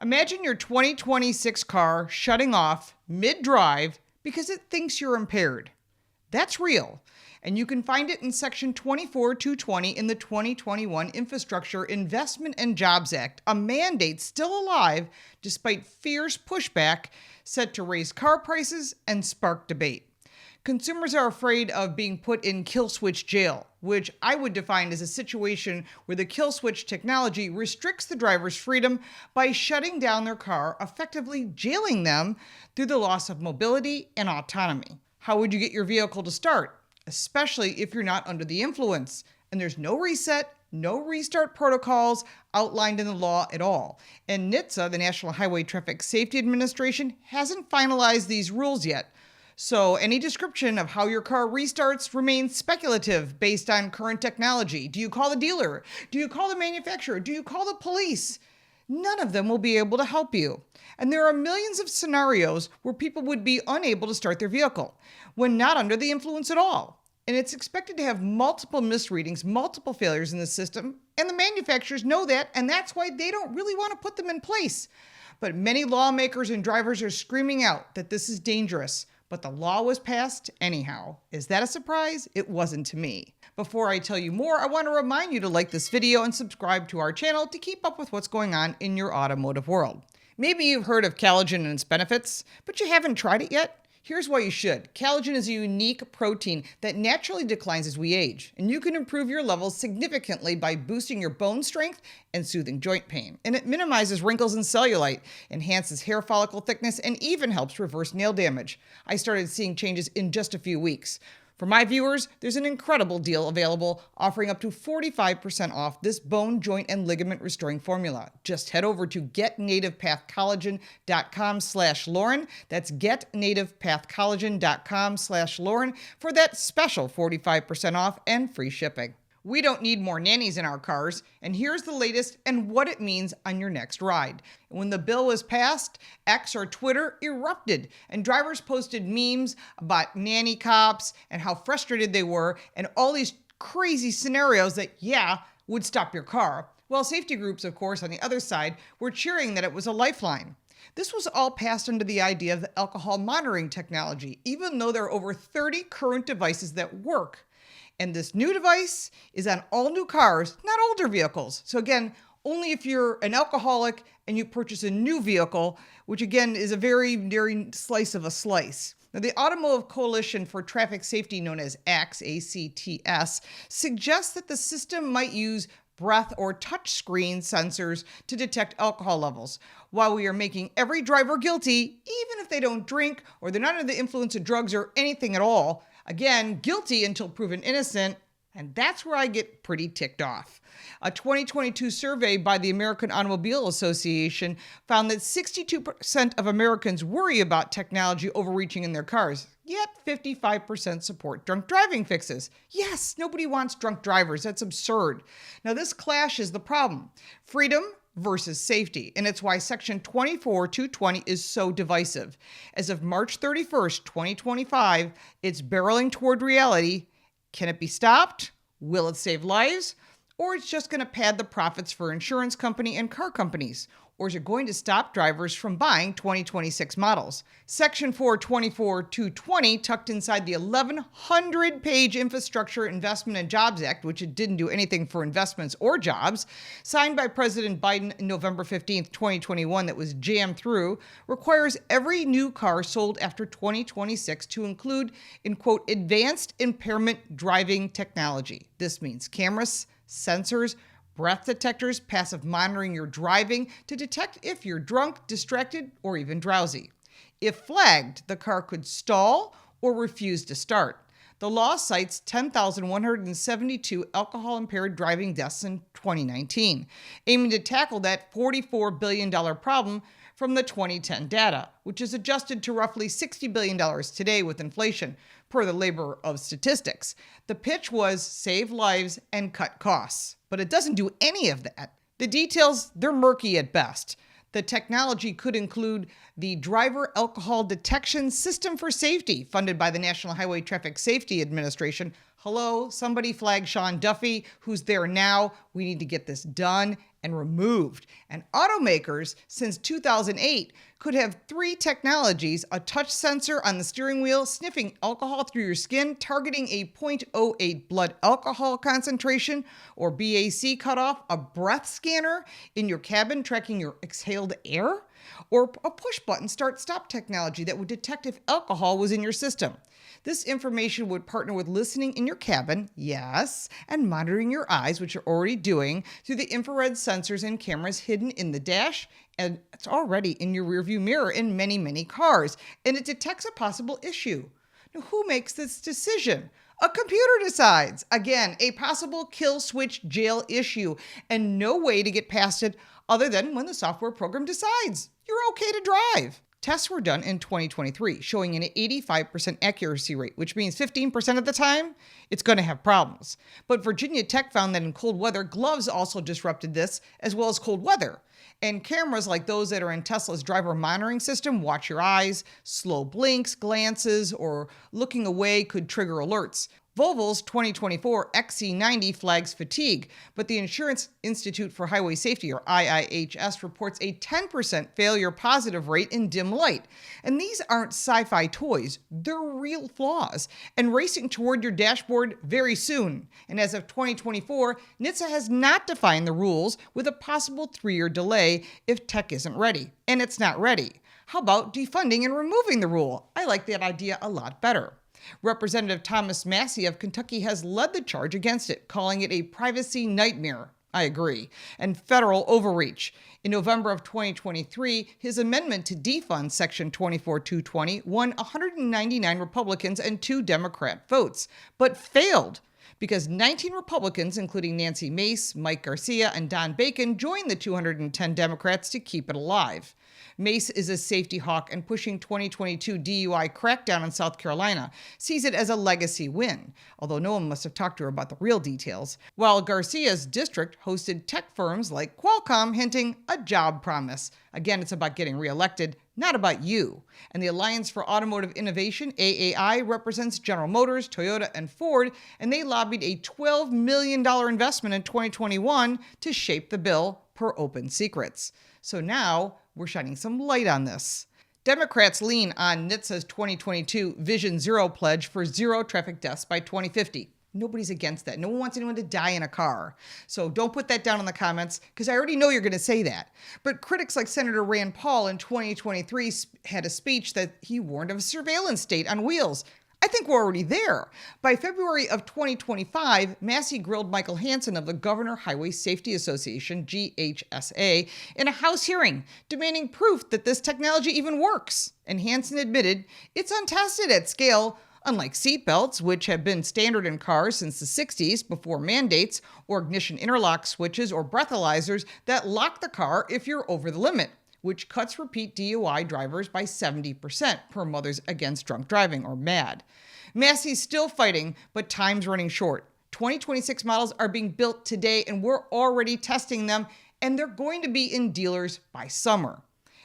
Imagine your 2026 car shutting off mid-drive because it thinks you're impaired. That's real, and you can find it in Section 24220 in the 2021 Infrastructure Investment and Jobs Act, a mandate still alive despite fierce pushback set to raise car prices and spark debate. Consumers are afraid of being put in kill switch jail, which I would define as a situation where the kill switch technology restricts the driver's freedom by shutting down their car, effectively jailing them through the loss of mobility and autonomy. How would you get your vehicle to start, especially if you're not under the influence? And there's no reset, no restart protocols outlined in the law at all. And NHTSA, the National Highway Traffic Safety Administration, hasn't finalized these rules yet. So any description of how your car restarts remains speculative based on current technology. Do you call the dealer? Do you call the manufacturer? Do you call the police? None of them will be able to help you. And there are millions of scenarios where people would be unable to start their vehicle when not under the influence at all. And it's expected to have multiple misreadings, multiple failures in the system, and the manufacturers know that, and that's why they don't really want to put them in place. But many lawmakers and drivers are screaming out that this is dangerous. But the law was passed anyhow. Is that a surprise? It wasn't to me. Before I tell you more, I want to remind you to like this video and subscribe to our channel to keep up with what's going on in your automotive world. Maybe you've heard of collagen and its benefits, but you haven't tried it yet. Here's why you should. Collagen is a unique protein that naturally declines as we age, and you can improve your levels significantly by boosting your bone strength and soothing joint pain. And it minimizes wrinkles and cellulite, enhances hair follicle thickness, and even helps reverse nail damage. I started seeing changes in just a few weeks. For my viewers, there's an incredible deal available offering up to 45% off this bone, joint, and ligament restoring formula. Just head over to getnativepathcollagen.com/Lauren. That's getnativepathcollagen.com/Lauren for that special 45% off and free shipping. We don't need more nannies in our cars, and here's the latest and what it means on your next ride. When the bill was passed, X or Twitter erupted, and drivers posted memes about nanny cops and how frustrated they were, and all these crazy scenarios that, would stop your car. Well, safety groups, of course, on the other side, were cheering that it was a lifeline. This was all passed under the idea of the alcohol monitoring technology, even though there are over 30 current devices that work. And this new device is on all new cars, not older vehicles. So again, only if you're an alcoholic and you purchase a new vehicle, which again is a very, very slice of a slice. Now, the Automotive Coalition for Traffic Safety, known as ACTS, ACTS, suggests that the system might use breath or touch screen sensors to detect alcohol levels. While we are making every driver guilty, even if they don't drink or they're not under the influence of drugs or anything at all, again, guilty until proven innocent, and that's where I get pretty ticked off. A 2022 survey by the American Automobile Association found that 62% of Americans worry about technology overreaching in their cars, yet 55% support drunk driving fixes. Yes, nobody wants drunk drivers. That's absurd. Now, this clashes the problem. Freedom versus safety, and it's why Section 24220 is so divisive. As of March 31st, 2025, it's barreling toward reality. Can it be stopped? Will it save lives? Or it's just going to pad the profits for insurance company and car companies? Or is it going to stop drivers from buying 2026 models? Section 424.220, tucked inside the 1,100-page Infrastructure Investment and Jobs Act, which it didn't do anything for investments or jobs, signed by President Biden November 15th, 2021, that was jammed through, requires every new car sold after 2026 to include, in quote, advanced impairment driving technology. This means cameras, sensors, breath detectors, passive monitoring your driving to detect if you're drunk, distracted, or even drowsy. If flagged, the car could stall or refuse to start. The law cites 10,172 alcohol-impaired driving deaths in 2019, aiming to tackle that $44 billion problem from the 2010 data, which is adjusted to roughly $60 billion today with inflation, per the Labor of Statistics. The pitch was save lives and cut costs, but it doesn't do any of that. The details, they're murky at best. The technology could include the Driver Alcohol Detection System for Safety, funded by the National Highway Traffic Safety Administration, Hello, somebody flag Sean Duffy, who's there now. We need to get this done and removed. And automakers, since 2008, could have 3 technologies: a touch sensor on the steering wheel, sniffing alcohol through your skin, targeting a 0.08 blood alcohol concentration or BAC cutoff, a breath scanner in your cabin tracking your exhaled air, or a push button start-stop technology that would detect if alcohol was in your system. This information would partner with listening in your cabin, yes, and monitoring your eyes, which you're already doing, through the infrared sensors and cameras hidden in the dash, and it's already in your rearview mirror in many, many cars, and it detects a possible issue. Now, who makes this decision? A computer decides. Again, a possible kill switch jail issue, and no way to get past it other than when the software program decides you're okay to drive. Tests were done in 2023, showing an 85% accuracy rate, which means 15% of the time, it's going to have problems. But Virginia Tech found that in cold weather, gloves also disrupted this, as well as cold weather. And cameras like those that are in Tesla's driver monitoring system watch your eyes. Slow blinks, glances, or looking away could trigger alerts. Volvo's 2024 XC90 flags fatigue, but the Insurance Institute for Highway Safety, or IIHS, reports a 10% failure positive rate in dim light. And these aren't sci-fi toys, they're real flaws, and racing toward your dashboard very soon. And as of 2024, NHTSA has not defined the rules, with a possible 3-year delay if tech isn't ready. And it's not ready. How about defunding and removing the rule? I like that idea a lot better. Representative Thomasmassie of Kentucky has led the charge against it, calling it a privacy nightmare. I agree. And federal overreach. In November of 2023, his amendment to defund Section 24220 won 199 Republicans and 2 Democrat votes, but failed because 19 Republicans, including Nancy Mace, Mike Garcia, and Don Bacon, joined the 210 Democrats to keep it alive. Mace is a safety hawk and pushing 2022 DUI crackdown in South Carolina, sees it as a legacy win, although no one must have talked to her about the real details, while Garcia's district hosted tech firms like Qualcomm hinting a job promise. Again, it's about getting reelected, not about you. And the Alliance for Automotive Innovation, AAI, represents General Motors, Toyota, and Ford, and they lobbied a $12 million investment in 2021 to shape the bill per Open Secrets. So now we're shining some light on this. Democrats lean on NHTSA's 2022 Vision Zero pledge for 0 traffic deaths by 2050. Nobody's against that. No one wants anyone to die in a car. So don't put that down in the comments, because I already know you're going to say that. But critics like Senator Rand Paul in 2023 had a speech that he warned of a surveillance state on wheels. I think we're already there. By February of 2025, Massey grilled Michael Hansen of the Governor Highway Safety Association, GHSA, in a House hearing, demanding proof that this technology even works. And Hansen admitted it's untested at scale, unlike seatbelts, which have been standard in cars since the 60s before mandates, or ignition interlock switches or breathalyzers that lock the car if you're over the limit, which cuts repeat DUI drivers by 70% per Mothers Against Drunk Driving, or MAD. Massey's still fighting, but time's running short. 2026 models are being built today, and we're already testing them, and they're going to be in dealers by summer.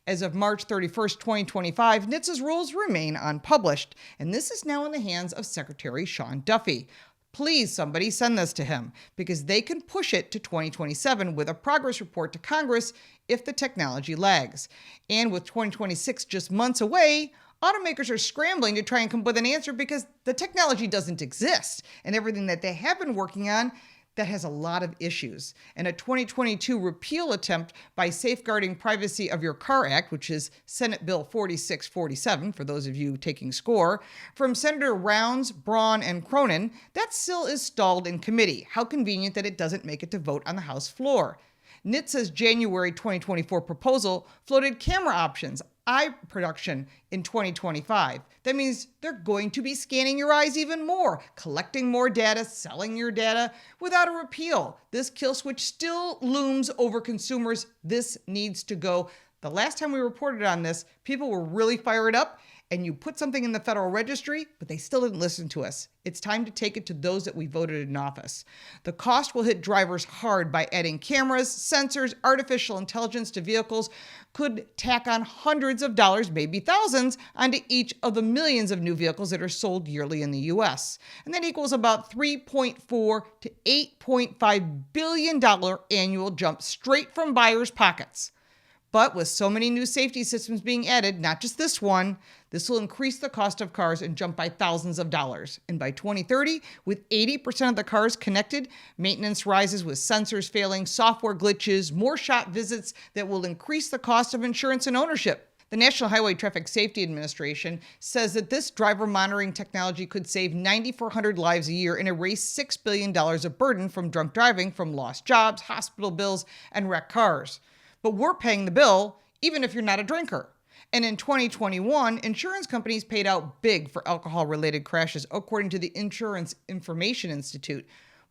As of March 31st, 2025, NHTSA's rules remain unpublished, and this is now in the hands of Secretary Sean Duffy. Please, somebody send this to him, because they can push it to 2027 with a progress report to Congress if the technology lags. And with 2026 just months away, automakers are scrambling to try and come up with an answer because the technology doesn't exist, and everything that they have been working on that has a lot of issues. And a 2022 repeal attempt by Safeguarding Privacy of Your Car Act, which is Senate Bill 4647, for those of you taking score, from Senator Rounds, Braun, and Cronin, that still is stalled in committee. How convenient that it doesn't make it to vote on the House floor. NHTSA's January 2024 proposal floated camera options, eye production, in 2025. That means they're going to be scanning your eyes even more, collecting more data, selling your data without a repeal. This kill switch still looms over consumers. This needs to go. The last time we reported on this, people were really fired up, and you put something in the Federal Registry, but they still didn't listen to us. It's time to take it to those that we voted in office. The cost will hit drivers hard by adding cameras, sensors, artificial intelligence to vehicles, could tack on hundreds of dollars, maybe thousands, onto each of the millions of new vehicles that are sold yearly in the U.S. And that equals about $3.4 to $8.5 billion annual jump straight from buyers' pockets. But with so many new safety systems being added, not just this one, this will increase the cost of cars and jump by thousands of dollars. And by 2030, with 80% of the cars connected, maintenance rises with sensors failing, software glitches, more shop visits that will increase the cost of insurance and ownership. The National Highway Traffic Safety Administration says that this driver monitoring technology could save 9,400 lives a year and erase $6 billion of burden from drunk driving from lost jobs, hospital bills, and wrecked cars. But we're paying the bill, even if you're not a drinker. And in 2021, insurance companies paid out big for alcohol-related crashes, according to the Insurance Information Institute.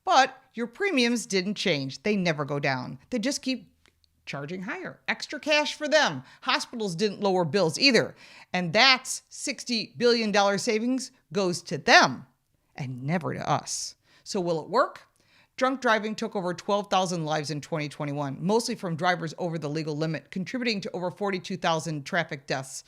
But your premiums didn't change. They never go down. They just keep charging higher. Extra cash for them. Hospitals didn't lower bills either. And that's $60 billion savings goes to them and never to us. So will it work? Drunk driving took over 12,000 lives in 2021, mostly from drivers over the legal limit, contributing to over 42,000 traffic deaths.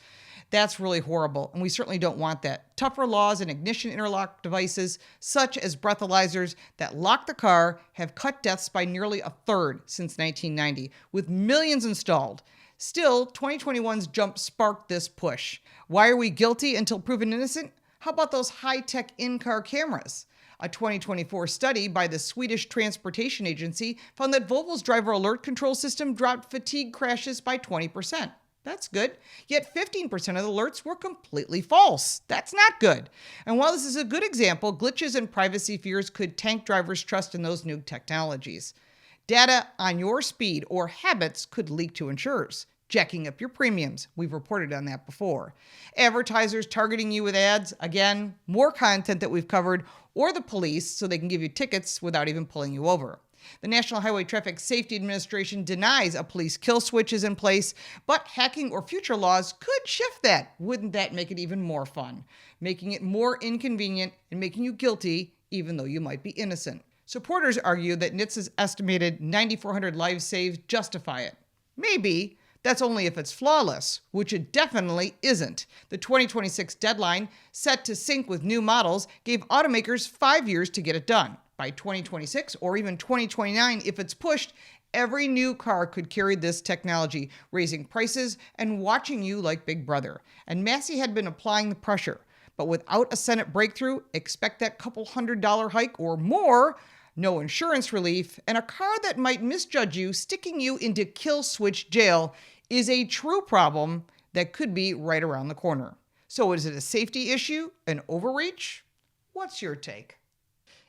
That's really horrible, and we certainly don't want that. Tougher laws and ignition interlock devices, such as breathalyzers that lock the car, have cut deaths by nearly a third since 1990, with millions installed. Still, 2021's jump sparked this push. Why are we guilty until proven innocent? How about those high-tech in-car cameras? A 2024 study by the Swedish Transportation Agency found that Volvo's driver alert control system dropped fatigue crashes by 20%. That's good. Yet 15% of the alerts were completely false. That's not good. And while this is a good example, glitches and privacy fears could tank drivers' trust in those new technologies. Data on your speed or habits could leak to insurers, jacking up your premiums. We've reported on that before. Advertisers targeting you with ads, again, more content that we've covered, or the police so they can give you tickets without even pulling you over. The National Highway Traffic Safety Administration denies a police kill switch is in place, but hacking or future laws could shift that. Wouldn't that make it even more fun? Making it more inconvenient and making you guilty even though you might be innocent. Supporters argue that NHTSA's estimated 9,400 lives saved justify it. Maybe. That's only if it's flawless, which it definitely isn't. The 2026 deadline, set to sync with new models, gave automakers 5 years to get it done. By 2026, or even 2029 if it's pushed, every new car could carry this technology, raising prices and watching you like Big Brother. And Massey had been applying the pressure. But without a Senate breakthrough, expect that couple $100 hike or more, no insurance relief, and a car that might misjudge you, sticking you into kill switch jail is a true problem that could be right around the corner. So is it a safety issue, an overreach? What's your take?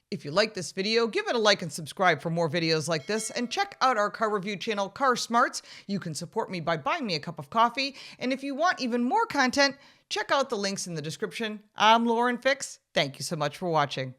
If you like this video, give it a like and subscribe for more videos like this, and check out our car review channel, Car Smarts. You can support me by buying me a cup of coffee, and if you want even more content, check out the links in the description. I'm Lauren Fix. Thank you so much for watching.